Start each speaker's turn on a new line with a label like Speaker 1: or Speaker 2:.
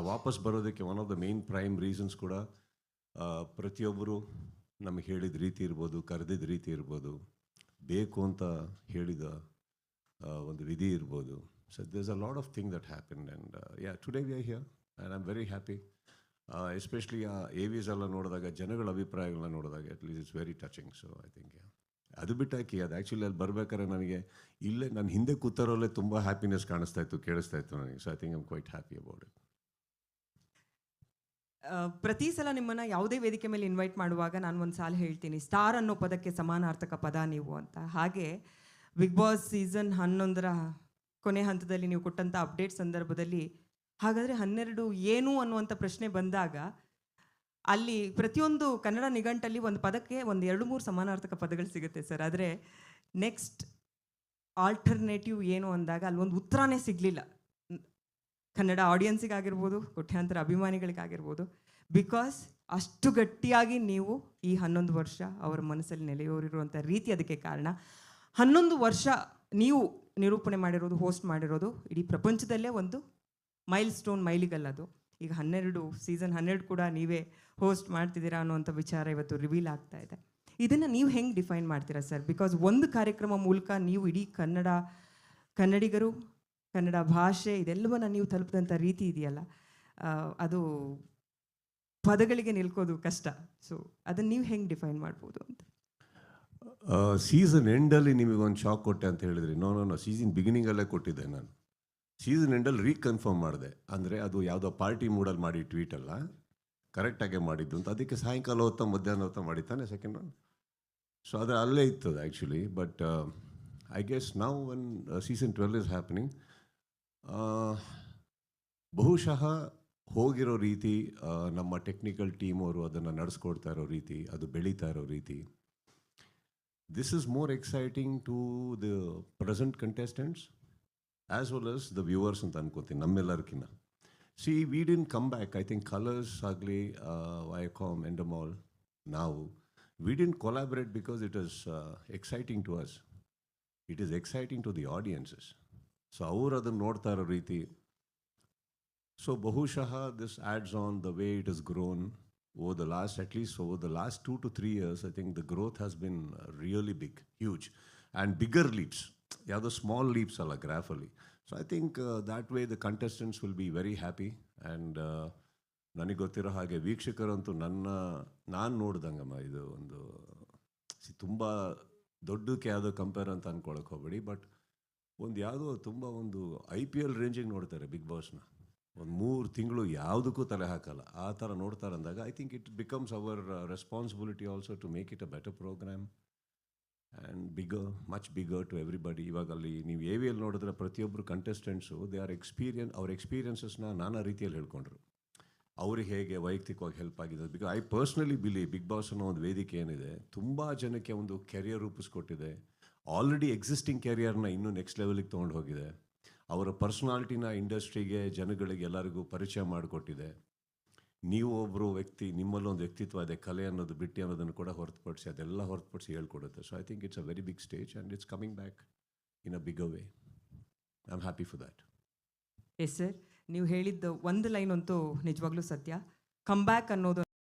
Speaker 1: ವಾಪಸ್ ಬರೋದಕ್ಕೆ one of the main prime reasons ಕೂಡ ಪ್ರತಿಯೊಬ್ಬರು ನಮಗೆ ಹೇಳಿದ ರೀತಿ ಇರ್ಬೋದು, ಕರೆದಿದ್ದ ರೀತಿ ಇರ್ಬೋದು, ಬೇಕು ಅಂತ ಹೇಳಿದ ಒಂದು ವಿಧಿ ಇರ್ಬೋದು. So there's a lot of thing that happen and today we are here and I am very happy. Especially ಆ AVs ಎಲ್ಲ ನೋಡಿದಾಗ, ಜನಗಳ ಅಭಿಪ್ರಾಯಗಳನ್ನ ನೋಡಿದಾಗ at least it's very touching. So I think ಅದು ಬಿಟ್ಟಾಕಿ ಅದು ಆ್ಯಕ್ಚುಲಿ ಅಲ್ಲಿ ಬರ್ಬೇಕಾದ್ರೆ ನನಗೆ ಇಲ್ಲೇ ನಾನು ಹಿಂದೆ ಕೂತಾರಲ್ಲೇ ತುಂಬ ಹ್ಯಾಪಿನೆಸ್ ಕಾಣಿಸ್ತಾ ಇತ್ತು, ಕೇಳಿಸ್ತಾ ಇತ್ತು ನನಗೆ. So I think I am quite happy about it.
Speaker 2: ಪ್ರತಿ ಸಲ ನಿಮ್ಮನ್ನು ಯಾವುದೇ ವೇದಿಕೆ ಮೇಲೆ ಇನ್ವೈಟ್ ಮಾಡುವಾಗ ನಾನು ಒಂದು ಸಾಲ ಹೇಳ್ತೀನಿ, ಸ್ಟಾರ್ ಅನ್ನೋ ಪದಕ್ಕೆ ಸಮಾನಾರ್ಥಕ ಪದ ನೀವು ಅಂತ. ಹಾಗೆ ಬಿಗ್ ಬಾಸ್ ಸೀಸನ್ 11 ಕೊನೆ ಹಂತದಲ್ಲಿ ನೀವು ಕೊಟ್ಟಂಥ ಅಪ್ಡೇಟ್ ಸಂದರ್ಭದಲ್ಲಿ ಹಾಗಾದರೆ 12 ಏನು ಅನ್ನುವಂಥ ಪ್ರಶ್ನೆ ಬಂದಾಗ ಅಲ್ಲಿ ಪ್ರತಿಯೊಂದು ಕನ್ನಡ ನಿಘಂಟಲ್ಲಿ ಒಂದು ಪದಕ್ಕೆ ಒಂದು 2-3 ಸಮಾನಾರ್ಥಕ ಪದಗಳು ಸಿಗುತ್ತೆ ಸರ್. ಆದರೆ ನೆಕ್ಸ್ಟ್ ಆಲ್ಟರ್ನೇಟಿವ್ ಏನು ಅಂದಾಗ ಅಲ್ಲಿ ಒಂದು ಉತ್ತರನೇ ಸಿಗಲಿಲ್ಲ ಕನ್ನಡ ಆಡಿಯನ್ಸಿಗಾಗಿರ್ಬೋದು, ಕೋಟ್ಯಾಂತರ ಅಭಿಮಾನಿಗಳಿಗಾಗಿರ್ಬೋದು. ಬಿಕಾಸ್ ಅಷ್ಟು ಗಟ್ಟಿಯಾಗಿ ನೀವು ಈ 11 ವರ್ಷ ಅವರ ಮನಸ್ಸಲ್ಲಿ ನೆಲೆಯೂರಿರುವಂಥ ರೀತಿ ಅದಕ್ಕೆ ಕಾರಣ. 11 ವರ್ಷ ನೀವು ನಿರೂಪಣೆ ಮಾಡಿರೋದು, ಹೋಸ್ಟ್ ಮಾಡಿರೋದು ಇಡೀ ಪ್ರಪಂಚದಲ್ಲೇ ಒಂದು ಮೈಲ್ ಸ್ಟೋನ್, ಮೈಲಿಗಲ್ಲದು. ಈಗ ಸೀಸನ್ 12 ಕೂಡ ನೀವೇ ಹೋಸ್ಟ್ ಮಾಡ್ತಿದ್ದೀರಾ ಅನ್ನುವಂಥ ವಿಚಾರ ಇವತ್ತು ರಿವೀಲ್ ಆಗ್ತಾ ಇದೆ. ಇದನ್ನು ನೀವು ಹೆಂಗೆ ಡಿಫೈನ್ ಮಾಡ್ತೀರಾ ಸರ್? ಬಿಕಾಸ್ ಒಂದು ಕಾರ್ಯಕ್ರಮ ಮೂಲಕ ನೀವು ಇಡೀ ಕನ್ನಡಿಗರು, ಕನ್ನಡ ಭಾಷೆ ಇದೆಲ್ಲವನ್ನ ನೀವು ತಲುಪಿದಂಥ ರೀತಿ ಇದೆಯಲ್ಲ, ಅದು ಪದಗಳಿಗೆ ನಿಲ್ಕೋದು ಕಷ್ಟ. ಸೊ ಅದನ್ನು ನೀವು ಹೆಂಗೆ ಡಿಫೈನ್ ಮಾಡ್ಬೋದು ಅಂತ.
Speaker 1: ಸೀಸನ್ ಎಂಡಲ್ಲಿ ನಿಮಗೆ ಒಂದು ಶಾಕ್ ಕೊಟ್ಟೆ ಅಂತ ಹೇಳಿದ್ರಿ. ನೋ ಸೀಸನ್ ಬಿಗಿನಿಂಗಲ್ಲೇ ಕೊಟ್ಟಿದ್ದೆ ನಾನು. ಸೀಸನ್ ಎಂಡಲ್ಲಿ ರೀಕನ್ಫರ್ಮ್ ಮಾಡಿದೆ. ಅಂದರೆ ಅದು ಯಾವುದೋ ಪಾರ್ಟಿ ಮೂಡಲ್ಲಿ ಮಾಡಿ ಟ್ವೀಟ್ ಅಲ್ಲ, ಕರೆಕ್ಟಾಗೆ ಮಾಡಿದ್ದು ಅಂತ. ಅದಕ್ಕೆ ಸಾಯಂಕಾಲ ಹೊತ್ತ ಮಧ್ಯಾಹ್ನ ಹೊತ್ತ ಮಾಡಿದ್ದಾನೆ ಸೆಕೆಂಡ್ ಒನ್. ಸೊ ಅದು ಅಲ್ಲೇ ಇತ್ತು actually. But I guess now one season 12 is happening. ಬಹುಶಃ ಹೋಗಿರೋ ರೀತಿ, ನಮ್ಮ ಟೆಕ್ನಿಕಲ್ ಟೀಮ್ ಅವರು ಅದನ್ನು ನಡೆಸ್ಕೊಡ್ತಾ ಇರೋ ರೀತಿ, ಅದು ಬೆಳೀತಾ ಇರೋ ರೀತಿ, this is more exciting to the present contestants as well as the viewers ಅಂತ ಅನ್ಕೋತೀನಿ, ನಮ್ಮೆಲ್ಲರಿಗಿನ್ನ. See we didn't come back, I think colours ಆಗಲಿ, ವೈಕಾಮ್, ಎಂಡಮಾಲ್, ನಾವು we didn't collaborate because it is exciting to us, it is exciting to the audiences. So ಅವರು ಅದನ್ನು ನೋಡ್ತಾ ಇರೋ ರೀತಿ. ಸೊ ಬಹುಶಃ this adds on the way it is grown over the last, at least over the last 2 to 3 years. I think the growth has been really big, huge, and bigger leaps. Yeah, the small leaps alla graphically. So I think that way the contestants will be very happy. And ನನಗೆ ಗೊತ್ತಿರೋ ಹಾಗೆ ವೀಕ್ಷಕರಂತೂ ನಾನು ನೋಡ್ದಂಗಮ್ಮ ಇದು ಒಂದು ತುಂಬ ದೊಡ್ಡಕ್ಕೆ ಯಾವುದೋ compare ಅಂತ ಅಂದ್ಕೊಳಕ್ಕೆ ಹೋಗಬೇಡಿ. ಬಟ್ ಒಂದು ಯಾವುದೋ ತುಂಬ ಒಂದು IPL ರೇಂಜಿಗೆ ನೋಡ್ತಾರೆ ಬಿಗ್ ಬಾಸ್ನ. ಒಂದು 3 ತಿಂಗಳು ಯಾವುದಕ್ಕೂ ತಲೆ ಹಾಕಲ್ಲ, ಆ ಥರ ನೋಡ್ತಾರೆ ಅಂದಾಗ I think it becomes our responsibility also to make it a better programme and bigger, much bigger to everybody. ಇವಾಗ ಅಲ್ಲಿ ನೀವು AVL ನೋಡಿದ್ರೆ ಪ್ರತಿಯೊಬ್ಬರು ಕಂಟೆಸ್ಟೆಂಟ್ಸು ದೇ ಆರ್ ಅವ್ರ ಎಕ್ಸ್ಪೀರಿಯನ್ಸಸ್ನ ನಾನಾ ರೀತಿಯಲ್ಲಿ ಹೇಳ್ಕೊಂಡ್ರು. ಅವ್ರಿಗೆ ಹೇಗೆ ವೈಯಕ್ತಿಕವಾಗಿ ಹೆಲ್ಪ್ ಆಗಿದೆ. Because I personally believe Bigg Boss ಅನ್ನೋ ಒಂದು ವೇದಿಕೆ ಏನಿದೆ, ತುಂಬ ಜನಕ್ಕೆ ಒಂದು ಕೆರಿಯರ್ ರೂಪಿಸ್ಕೊಟ್ಟಿದೆ. ಆಲ್ರೆಡಿ ಎಕ್ಸಿಸ್ಟಿಂಗ್ ಕೆರಿಯರ್ನ ಇನ್ನೂ ನೆಕ್ಸ್ಟ್ ಲೆವೆಲಿಗೆ ತೊಗೊಂಡು ಹೋಗಿದೆ. ಅವರ ಪರ್ಸ್ನಾಲಿಟಿನ ಇಂಡಸ್ಟ್ರಿಗೆ, ಜನಗಳಿಗೆ, ಎಲ್ಲರಿಗೂ ಪರಿಚಯ ಮಾಡಿಕೊಟ್ಟಿದೆ. ನೀವು ಒಬ್ಬರು ವ್ಯಕ್ತಿ, ನಿಮ್ಮಲ್ಲೊಂದು ವ್ಯಕ್ತಿತ್ವ ಇದೆ, ಕಲೆ ಅನ್ನೋದು, ಬಿಟ್ಟು ಅನ್ನೋದನ್ನು ಕೂಡ ಹೊರತುಪಡಿಸಿ ಅದೆಲ್ಲ ಹೊರತುಪಡಿಸಿ ಹೇಳ್ಕೊಡುತ್ತೆ. So I think it's a very big stage and it's coming back in a bigger way. I am happy for that.
Speaker 2: Yes sir, ನೀವು ಹೇಳಿದ್ದು ಒಂದು ಲೈನ್ ಅಂತೂ ನಿಜವಾಗ್ಲೂ ಸತ್ಯ. ಕಮ್ ಬ್ಯಾಕ್ ಅನ್ನೋದು